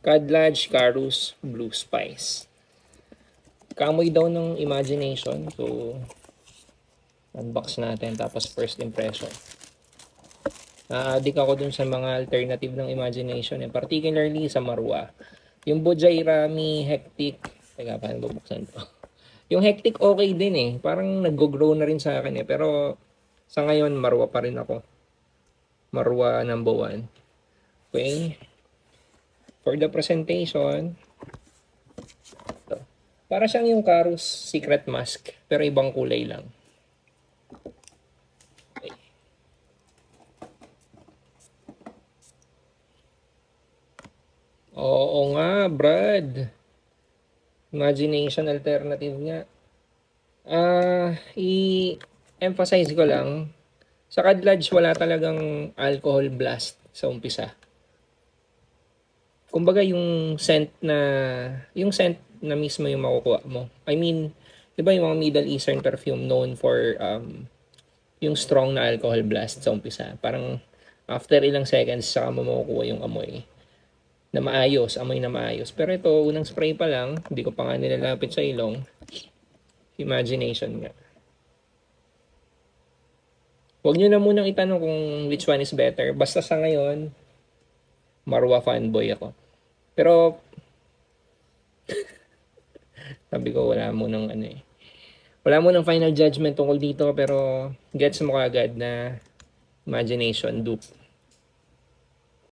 Kadlaj, Karus, Blue Spice. Kamoy daw ng Imagination. So, unbox natin. Tapos first impression. Na-addict ako dun sa mga alternative ng Imagination. Particularly sa Marwa. Yung Bojai Rami, Hectic. Teka, paano bubuksan to? Yung Hectic okay din eh. Parang nag-grow na rin sa akin eh. Pero sa ngayon, Marwa pa rin ako. Marwa number 1. Okay. For the presentation, ito. Para siyang yung Karus Secret Mask, pero ibang kulay lang. Okay. Oo nga, Brad. Imagination alternative nga. I-emphasize ko lang, sa Kadlaj wala talagang alcohol blast sa umpisa. Kumbaga yung scent na mismo yung makukuha mo. I mean, 'di ba yung mga Middle Eastern perfume known for yung strong na alcohol blast sa umpisa. Parang after ilang seconds saka mo makukuha yung amoy na maayos, amoy na maayos. Pero ito, unang spray pa lang, hindi ko pa nga nilalapit sa ilong. Imagination nga. Huwag nyo na munang itanong kung which one is better. Basta sa ngayon, Marwa fanboy ako. Pero, sabi ko, wala mo ng final judgment tungkol dito, pero gets mo kagad na Imagination dupe.